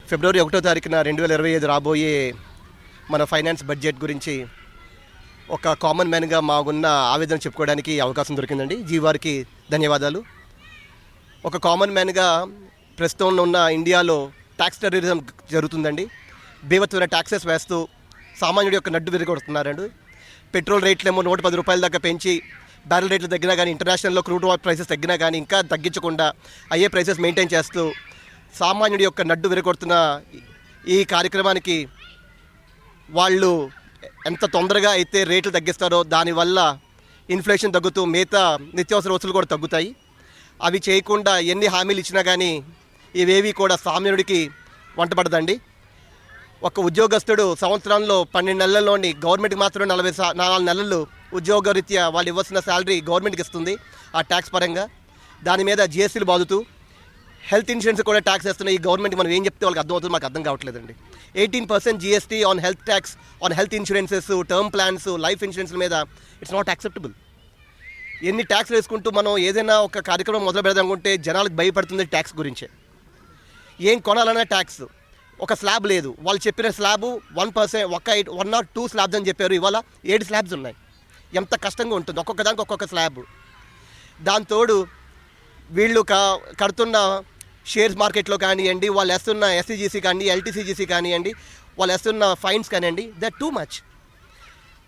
ఫిబ్రవరి 1వ తారీఖున 2025 రాబోయే మన ఫైనాన్స్ బడ్జెట్ గురించి ఒక కామన్ మ్యాన్గా మాకున్న ఆవేదన చెప్పుకోవడానికి అవకాశం దొరికిందండి. జీవారికి ధన్యవాదాలు. ఒక కామన్ మ్యాన్గా ప్రస్తుతం ఉన్న ఇండియాలో ట్యాక్స్ టెర్రరిజం జరుగుతుందండి. బేవత్తున ట్యాక్సెస్ వేస్తూ సామాన్యుడి యొక్క నడ్డు విరగొడుతున్నారండి. పెట్రోల్ రేట్లేమో 110 రూపాయల దాకా పెంచి బ్యారెల్ రేట్లు తగ్గినా కానీ, ఇంటర్నేషనల్లో క్రూడ్ ఆయిల్ ప్రైసెస్ తగ్గినా కానీ ఇంకా తగ్గించకుండా అయ్యే ప్రైసెస్ మెయింటైన్ చేస్తూ సామాన్యుడి యొక్క నడ్డు విరగొడుతున్న ఈ కార్యక్రమానికి వాళ్ళు ఎంత తొందరగా అయితే రేట్లు తగ్గిస్తారో దానివల్ల ఇన్ఫ్లేషన్ తగ్గుతూ మిగతా నిత్యావసర వస్తువులు కూడా తగ్గుతాయి. అవి చేయకుండా ఎన్ని హామీలు ఇచ్చినా కానీ ఇవేవి కూడా సామాన్యుడికి వంటపడదండి. ఒక ఉద్యోగస్తుడు సంవత్సరంలో 12 నెలల్లోని గవర్నమెంట్కి మాత్రం 44 నెలలు ఉద్యోగరీత్యా వాళ్ళు ఇవ్వాల్సిన శాలరీ గవర్నమెంట్కి ఇస్తుంది ఆ ట్యాక్స్ పరంగా. దాని మీద జిఎస్టీలు బాదుతూ హెల్త్ ఇన్సూరెన్స్ కూడా ట్యాక్స్ వేస్తున్న ఈ గవర్నమెంట్కి మనం ఏం చెప్తే వాళ్ళకి అర్థమవుతుంది మాకు అర్థం కావట్లేదండి. 18% GST on health tax, on health insurances, term plans, life insurance మీద ఇట్స్ నాట్ యాక్సెప్టబుల్. ఎన్ని ట్యాక్స్ వేసుకుంటూ మనం ఏదైనా ఒక కార్యక్రమం మొదలు పెడదామనుకుంటే జనాలకు భయపడుతుంది ట్యాక్స్ గురించే. ఏం కొనాలన్నా ట్యాక్స్. ఒక స్లాబ్ లేదు. వాళ్ళు చెప్పిన స్లాబు 1%, 1 or 2 స్లాబ్స్ అని చెప్పారు. ఇవాళ 7 స్లాబ్స్ ఉన్నాయి. ఎంత కష్టంగా ఉంటుంది ఒక్కొక్క దానికి ఒక్కొక్క స్లాబ్. దాంతోడు వీళ్ళు కడుతున్న షేర్స్ మార్కెట్లో కానివ్వండి, వాళ్ళు వేస్తున్న ఎస్సీజీసీ కానీ, ఎల్టీసీజీసీ కానివ్వండి, వాళ్ళు వేస్తున్న ఫైన్స్ కానివ్వండి, దట్ టూ మచ్.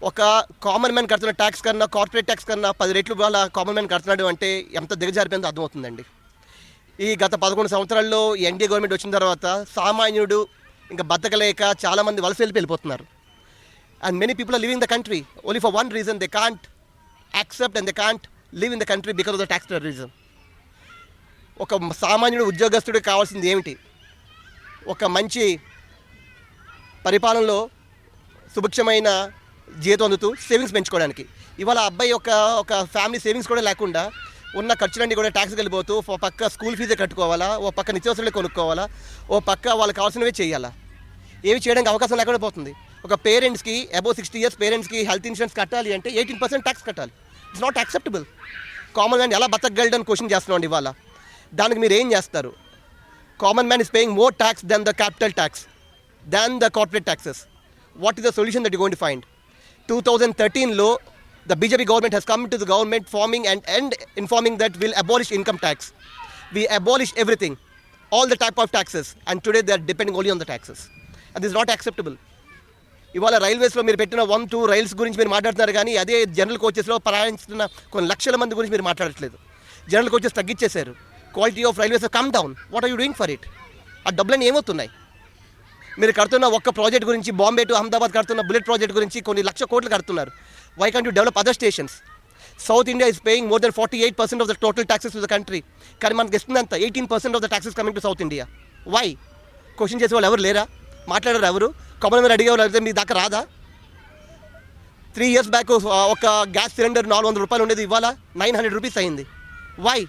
ఒక కామన్ మ్యాన్ కడుతున్న ట్యాక్స్ కన్నా, కార్పొరేట్ ట్యాక్స్ కన్నా 10 రెట్లు వాళ్ళ కామన్ మ్యాన్ కడుతున్నాడు అంటే ఎంత దిగజారిపోయిందో అర్థమవుతుందండి. ఈ గత 11 సంవత్సరాల్లో ఎన్డీఏ గవర్నమెంట్ వచ్చిన తర్వాత సామాన్యుడు ఇంకా బతకలేక చాలామంది వలస వెళ్ళిపోతున్నారు. And many people are living the country only for one reason, they can't accept and they can't live in the country because of the tax terrorism. ఒక సామాన్యుడు ఉద్యోగస్తుడికి కావాల్సింది ఏమిటి? ఒక మంచి పరిపాలనలో సుభిక్షమైన జీతం అందుతూ సేవింగ్స్ పెంచుకోవడానికి. ఇవాళ అబ్బాయి ఒక ఫ్యామిలీ సేవింగ్స్ కూడా లేకుండా ఉన్న ఖర్చులన్నీ కూడా ట్యాక్స్కి వెళ్ళిపోతూ ఓ పక్క స్కూల్ ఫీజే కట్టుకోవాలా, ఓ పక్క నిత్యావసరాలు కొనుక్కోవాలా, ఓ పక్క వాళ్ళకి కావాల్సినవే చేయాలా. ఏవి చేయడానికి అవకాశం లేకుండా పోతుంది. ఒక పేరెంట్స్కి అబౌవ్ 60 years పేరెంట్స్కి హెల్త్ ఇన్సూరెన్స్ కట్టాలి అంటే 18% ట్యాక్స్ కట్టాలి. It's not acceptable. Common man ఎలా బతకగలడని క్వశ్చన్ చేస్తున్నాం ఇవాళ. దానికి మీరు ఏం చేస్తారు? Common man is paying more tax than the capital tax, than the corporate taxes. What is the solution that you going to find? 2013లో the BJP government has come to the government forming and informing that we'll abolish income tax. We abolish everything, all the type of taxes, and today they are depending only on the taxes. And this is not acceptable. ఇవాళ రైల్వేస్లో మీరు పెట్టిన 1-2 rails గురించి మీరు మాట్లాడుతున్నారు కానీ అదే general కోచెస్లో ప్రయాణిస్తున్న కొన్ని లక్షల మంది గురించి మీరు మాట్లాడట్లేదు. జనరల్ కోచెస్ తగ్గించేశారు. Quality of railways come down. What are you doing for it? ఆ డబ్బులన్నీ ఏమవుతున్నాయి? మీరు కడుతున్న ఒక్క ప్రాజెక్ట్ గురించి, బాంబే టు అహ్మదాబాద్ కడుతున్న బుల్లెట్ ప్రాజెక్ట్ గురించి కొన్ని లక్ష కోట్లు కడుతున్నారు. Why can't you develop other stations? South India is paying more than 48% of the total taxes to the country. కానీ మనకు ఇస్తుందంత 18% of the taxes coming to South India. Why? Question చేసే వాళ్ళు ఎవరు లేరా? మాట్లాడారు ఎవరు? కామన్ మ్యాన్ అడిగేవాళ్ళు అయితే మీ దాకా రాదా? 3 years బ్యాక్ ఒక గ్యాస్ సిలిండర్ 400 రూపాయలు ఉండేది, ఇవాళ 900 రూపీస్ అయింది. Why?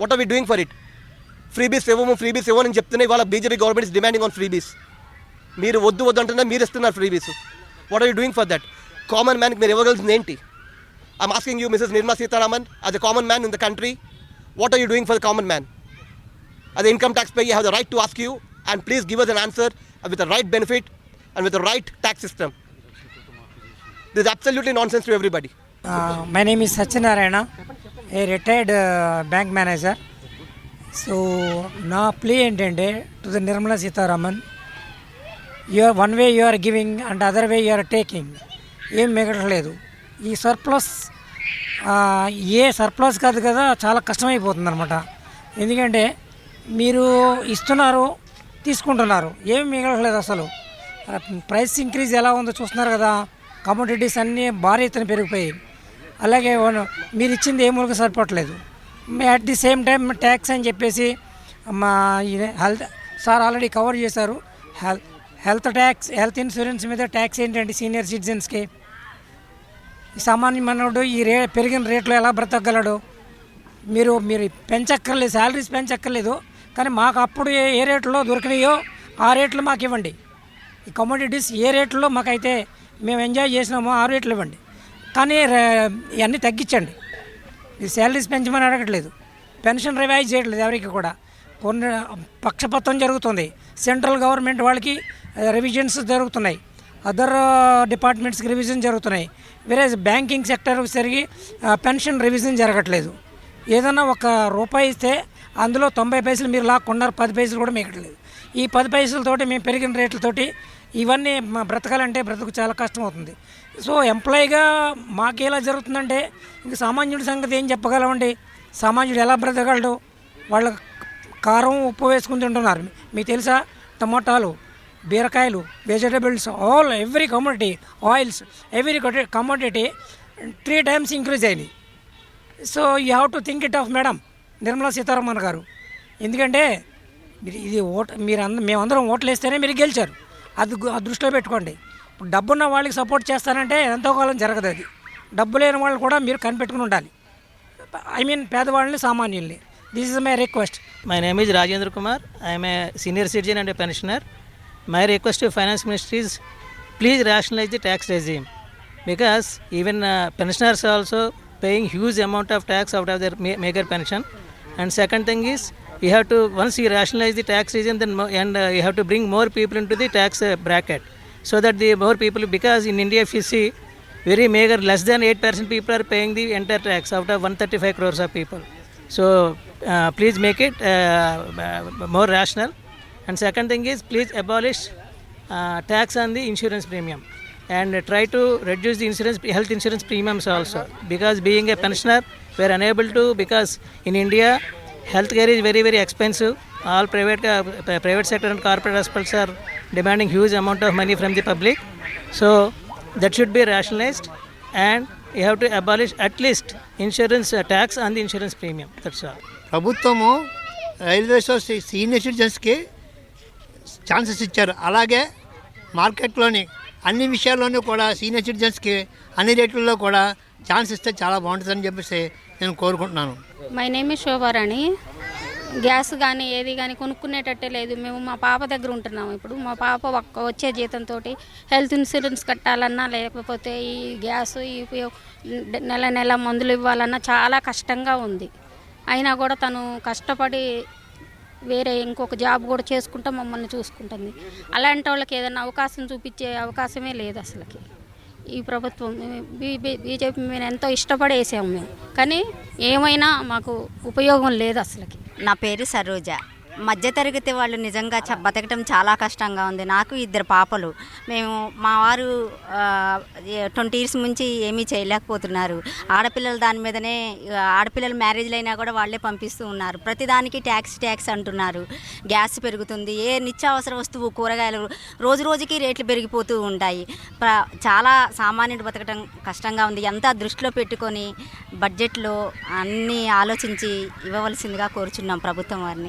What are we doing for it? Freebies ఇవ్వము అని చెప్తున్నా. ఇవాళ BJP government is demanding on freebies. మీరు వద్దు అంటున్నా, మీరు ఇస్తున్నారు freebies. What are you doing for that? Common మ్యాన్కి మీరు ఇవ్వగలిసింది ఏంటి? I'm asking you, Mrs Nirmala Sitharaman, as a common man in the country, what are you doing for the common man? as an income tax payer, you have the right to ask you, and please give us an answer with the right benefit and with the right tax system. This is absolutely nonsense to everybody. My name is Satyanarayana, a retired bank manager. So, నా play ఏంటంటే to the Nirmala Sitharaman, one way you are giving and other way you are taking. ఏం మిగలట్లేదు. ఈ surplus surplus కాదు కదా, చాలా కష్టమైపోతుంది అనమాట. ఎందుకంటే మీరు ఇస్తున్నారు, తీసుకుంటున్నారు, ఏమి మిగలట్లేదు అసలు. ప్రైస్ ఇంక్రీజ్ ఎలా ఉందో చూస్తున్నారు కదా. కమోడిటీస్ అన్నీ భారీ ఎత్తున పెరిగిపోయాయి. అలాగే మీరు ఇచ్చింది ఏ మూలక సరిపోవట్లేదు. At the same time tax అని చెప్పేసి మా హెల్త్ సార్ ఆల్రెడీ కవర్ చేశారు. హెల్త్ ట్యాక్స్, హెల్త్ ఇన్సూరెన్స్ మీద ట్యాక్స్ ఏంటంటే సీనియర్ సిటిజన్స్కి. సామాన్య మానవుడు ఈ పెరిగిన రేట్లో ఎలా బ్రతకగలడు? మీరు పెంచక్కర్లేదు, శాలరీస్ పెంచక్కర్లేదు, కానీ మాకు అప్పుడు ఏ రేట్లో దొరికినాయో ఆ రేట్లు మాకు ఇవ్వండి. ఈ కమోడిటీస్ ఏ రేట్లో మాకైతే మేము ఎంజాయ్ చేసినామో ఆ రేట్లు ఇవ్వండి. కానీ ఇవన్నీ తగ్గించండి. ఈ శాలరీస్ పెంచమని అడగట్లేదు, పెన్షన్ రివైజ్ చేయట్లేదు ఎవరికి కూడా. కొన్ని పక్షపాతం జరుగుతుంది. సెంట్రల్ గవర్నమెంట్ వాళ్ళకి రివిజన్స్ జరుగుతున్నాయి, అదర్ డిపార్ట్మెంట్స్కి రివిజన్ జరుగుతున్నాయి. వేరే బ్యాంకింగ్ సెక్టర్ సరిగి పెన్షన్ రివిజన్ జరగట్లేదు. ఏదన్నా ఒక రూపాయి ఇస్తే అందులో 90 పైసలు మీరు లాక్కున్నారు, 10 పైసలు కూడా మిగట్లేదు. ఈ 10 పైసలతోటి మేము పెరిగిన రేట్లతోటి ఇవన్నీ బ్రతకాలంటే బ్రతుకు చాలా కష్టం అవుతుంది. సో ఎంప్లాయీగా మాకు ఎలా జరుగుతుందంటే ఇంక సామాన్యుడి సంగతి ఏం చెప్పగలమండి? సామాన్యుడు ఎలా బ్రతకగలడు? వాళ్ళ కారం ఉప్పు వేసుకుని తింటున్నారు. మీకు తెలుసా, టమాటాలు, బీరకాయలు, vegetables, every commodity, oils, every commodity 3 times increase అయినాయి. So you have to think it of madam Nirmala Sitharaman garu. ఎందుకంటే ఇది మేమందరం ఓట్లు వేస్తేనే మీరు గెలిచారు. అది దృష్టిలో పెట్టుకోండి. ఇప్పుడు డబ్బున్న వాళ్ళకి సపోర్ట్ చేస్తానంటే ఎంతో కాలం జరగదు. అది డబ్బు లేని వాళ్ళు కూడా మీరు కనిపెట్టుకుని ఉండాలి. ఐ మీన్ పేదవాళ్ళని, సామాన్యుల్ని. This is my request. My name is Rajendra Kumar. I am a senior citizen and a pensioner. My request to Finance Ministry is please rationalize the tax regime, because even pensioners are also paying huge amount of tax out of their meager pension. And second thing is, you have to, once you rationalize the tax regime, then you have to bring more people into the tax bracket, so that the more people, because in India if you see, very meager, less than 8% people are paying the entire tax out of 135 crores of people. So please make it more rational. And second thing is, please abolish tax on the insurance premium, and try to reduce the health insurance premiums also, because being a pensioner we are unable to, because in India healthcare is very very expensive. All private sector and corporate hospitals are demanding huge amount of money from the public. So that should be rationalized, and you have to abolish at least insurance tax on the insurance premium. That's all. ప్రభుత్వము రైల్వేస్లో senior సిటిజన్స్కి chances ఇచ్చారు. అలాగే మార్కెట్లోని అన్ని విషయాల్లోనూ కూడా senior సిటిజన్స్కి అన్ని రేట్లలో కూడా chance ఇస్తే చాలా బాగుంటుందని చెప్పేసి నేను కోరుకుంటున్నాను. My name is Shobharani. Gas కానీ ఏది కానీ కొనుక్కునేటట్టే లేదు. మేము మా పాప దగ్గర ఉంటున్నాము. ఇప్పుడు మా పాప వచ్చే జీతంతో హెల్త్ ఇన్సూరెన్స్ కట్టాలన్నా, లేకపోతే ఈ గ్యాస్ నెల నెల మందులు ఇవ్వాలన్నా చాలా కష్టంగా ఉంది. అయినా కూడా తను కష్టపడి వేరే ఇంకొక జాబ్ కూడా చేసుకుంటూ మమ్మల్ని చూసుకుంటుంది. అలాంటి వాళ్ళకి ఏదైనా అవకాశం చూపించే అవకాశమే లేదు అసలుకి. ఈ ప్రభుత్వం బీజేపీ మేము ఎంతో ఇష్టపడి వేసాము మేము, కానీ ఏమైనా మాకు ఉపయోగం లేదు అసలుకి. నా పేరు సరోజ. మధ్యతరగతి వాళ్ళు నిజంగా బతకటం చాలా కష్టంగా ఉంది. నాకు 2 పాపలు. మేము మా వారు 20 years నుంచి ఏమీ చేయలేకపోతున్నారు. ఆడపిల్లల దాని మీదనే, ఆడపిల్లల మ్యారేజ్లు అయినా కూడా వాళ్ళే పంపిస్తూ ఉన్నారు. ప్రతిదానికి ట్యాక్స్ అంటున్నారు. గ్యాస్ పెరుగుతుంది, ఏ నిత్యావసర వస్తువు, కూరగాయలు రోజు రోజుకి రేట్లు పెరిగిపోతూ ఉంటాయి. చాలా సామాన్యుడు బతకటం కష్టంగా ఉంది. అంతా దృష్టిలో పెట్టుకొని బడ్జెట్లో అన్నీ ఆలోచించి ఇవ్వవలసిందిగా కోరుచున్నాం ప్రభుత్వం వారిని.